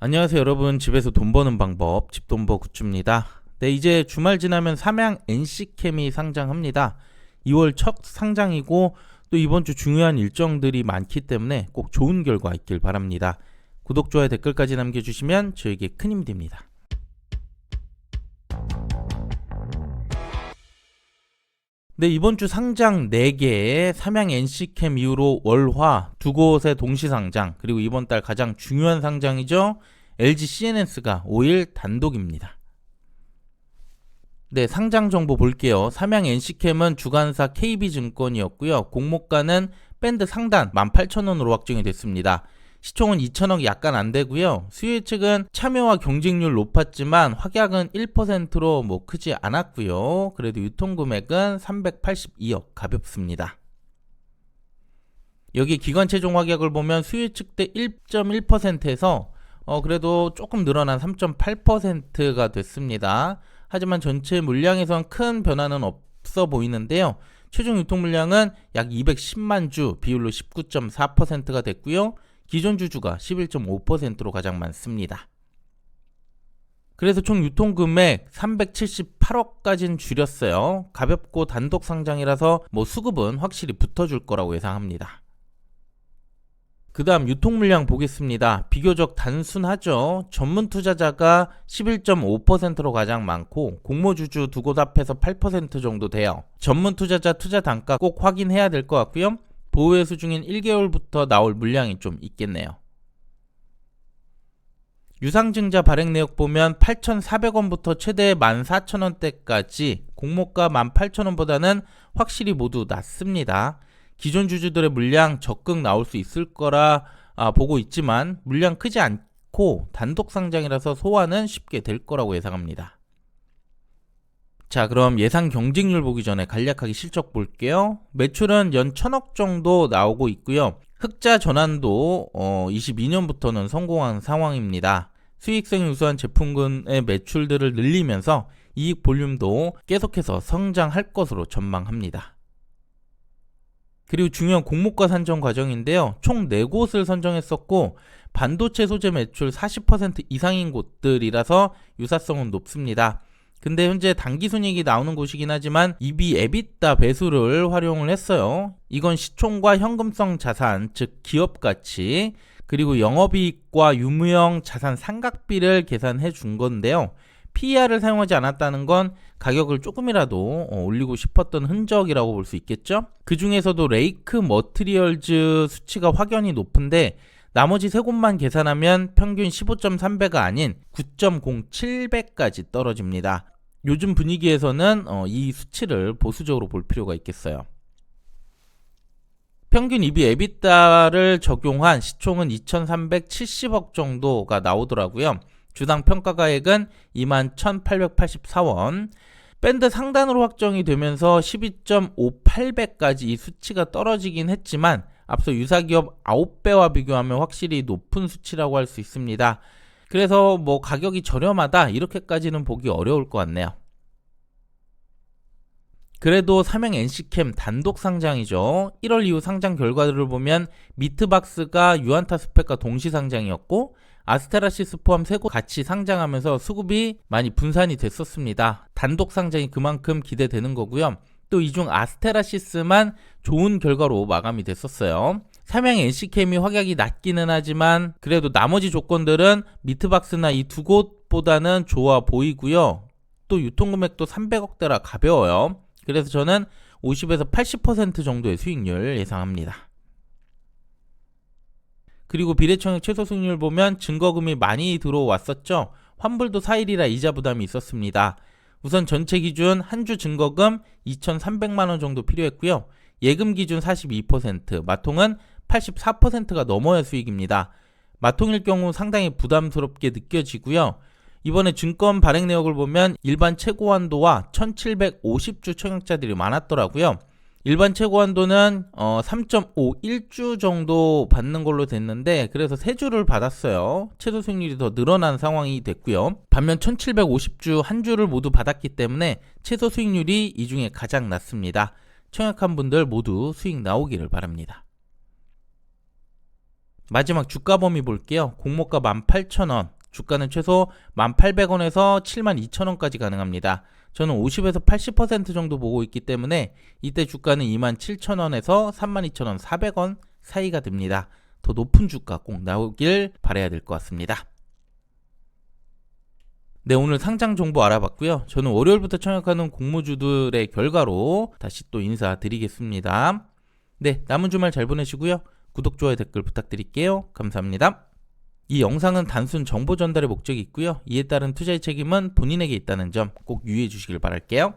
안녕하세요 여러분, 집에서 돈 버는 방법 집돈버 굿즈입니다. 네, 이제 주말 지나면 삼양 NC캠이 상장합니다. 2월 첫 상장이고 또 이번 주 중요한 일정들이 많기 때문에 꼭 좋은 결과 있길 바랍니다. 구독, 좋아요, 댓글까지 남겨주시면 저에게 큰 힘이 됩니다. 네, 이번 주 상장 4개의 삼양 NC캠 이후로 월화 두 곳의 동시 상장, 그리고 이번 달 가장 중요한 상장이죠. LG CNS가 5일 단독입니다. 네, 상장 정보 볼게요. 삼양 NC캠은 주관사 KB증권이었고요. 공모가는 밴드 상단 18,000원으로 확정이 됐습니다. 시총은 2천억 약간 안 되고요. 수요 측은 참여와 경쟁률 높았지만 확약은 1%로 크지 않았고요. 그래도 유통금액은 382억 가볍습니다. 여기 기관 최종 확약을 보면 수요 측 때 1.1%에서 그래도 조금 늘어난 3.8%가 됐습니다. 하지만 전체 물량에선 큰 변화는 없어 보이는데요. 최종 유통 물량은 약 210만 주, 비율로 19.4%가 됐고요. 기존 주주가 11.5%로 가장 많습니다. 그래서 총 유통금액 378억까지는 줄였어요. 가볍고 단독 상장이라서 수급은 확실히 붙어줄 거라고 예상합니다. 그 다음 유통 물량 보겠습니다. 비교적 단순하죠. 전문 투자자가 11.5%로 가장 많고 공모주주 두 곳 합해서 8% 정도 돼요. 전문 투자자 투자 단가 꼭 확인해야 될 것 같고요. 보유회수 중인 1개월부터 나올 물량이 좀 있겠네요. 유상증자 발행 내역 보면 8,400원부터 최대 14,000원대까지 공모가 18,000원보다는 확실히 모두 낮습니다. 기존 주주들의 물량 적극 나올 수 있을 거라 보고 있지만 물량 크지 않고 단독 상장이라서 소화는 쉽게 될 거라고 예상합니다. 자, 그럼 예상 경쟁률 보기 전에 간략하게 실적 볼게요. 매출은 연 1,000억 정도 나오고 있고요. 흑자 전환도 22년부터는 성공한 상황입니다. 수익성이 우수한 제품군의 매출들을 늘리면서 이익 볼륨도 계속해서 성장할 것으로 전망합니다. 그리고 중요한 공모가 산정 과정인데요. 총 4곳을 선정했었고 반도체 소재 매출 40% 이상인 곳들이라서 유사성은 높습니다. 근데 현재 당기순이익이 나오는 곳이긴 하지만 EV EBITDA 배수를 활용을 했어요. 이건 시총과 현금성 자산, 즉 기업가치, 그리고 영업이익과 유무형 자산 삼각비를 계산해 준 건데요. PER을 사용하지 않았다는 건 가격을 조금이라도 올리고 싶었던 흔적이라고 볼 수 있겠죠. 그 중에서도 레이크 머티리얼즈 수치가 확연히 높은데 나머지 세 곳만 계산하면 평균 15.3배가 아닌 9.07배까지 떨어집니다. 요즘 분위기에서는 이 수치를 보수적으로 볼 필요가 있겠어요. 평균 EV EBITDA를 적용한 시총은 2,370억 정도가 나오더라고요. 주당 평가가액은 21,884원. 밴드 상단으로 확정이 되면서 12.58배까지 이 수치가 떨어지긴 했지만 앞서 유사기업 9배와 비교하면 확실히 높은 수치라고 할 수 있습니다. 그래서 가격이 저렴하다 이렇게까지는 보기 어려울 것 같네요. 그래도 삼양 NC캠 단독 상장이죠. 1월 이후 상장 결과들을 보면 미트박스가 유안타 스펙과 동시 상장이었고 아스테라시스 포함 3곳 같이 상장하면서 수급이 많이 분산이 됐었습니다. 단독 상장이 그만큼 기대되는 거고요. 또 이 중 아스테라시스만 좋은 결과로 마감이 됐었어요. 삼양 NC캠이 확약이 낮기는 하지만 그래도 나머지 조건들은 미트박스나 이 두 곳보다는 좋아 보이고요. 또 유통금액도 300억대라 가벼워요. 그래서 저는 50에서 80% 정도의 수익률 예상합니다. 그리고 비례청약 최소 수익률 보면 증거금이 많이 들어왔었죠. 환불도 4일이라 이자 부담이 있었습니다. 우선 전체 기준 한 주 증거금 2,300만원 정도 필요했고요. 예금 기준 42%, 마통은 84%가 넘어야 수익입니다. 마통일 경우 상당히 부담스럽게 느껴지고요. 이번에 증권 발행 내역을 보면 일반 최고 한도와 1750주 청약자들이 많았더라고요. 일반 최고 한도는 3.51주 정도 받는 걸로 됐는데 그래서 3주를 받았어요. 최소 수익률이 더 늘어난 상황이 됐고요. 반면 1750주 한 주를 모두 받았기 때문에 최소 수익률이 이 중에 가장 낮습니다. 청약한 분들 모두 수익 나오기를 바랍니다. 마지막 주가 범위 볼게요. 공모가 18,000원, 주가는 최소 18,000원에서 72,000원까지 가능합니다. 저는 50에서 80% 정도 보고 있기 때문에 이때 주가는 27,000원에서 32,400원 사이가 됩니다. 더 높은 주가 꼭 나오길 바라야 될 것 같습니다. 네, 오늘 상장 정보 알아봤고요. 저는 월요일부터 청약하는 공모주들의 결과로 다시 또 인사드리겠습니다. 네, 남은 주말 잘 보내시고요. 구독, 좋아요, 댓글 부탁드릴게요. 감사합니다. 이 영상은 단순 정보 전달의 목적이 있고요. 이에 따른 투자의 책임은 본인에게 있다는 점 꼭 유의해 주시길 바랄게요.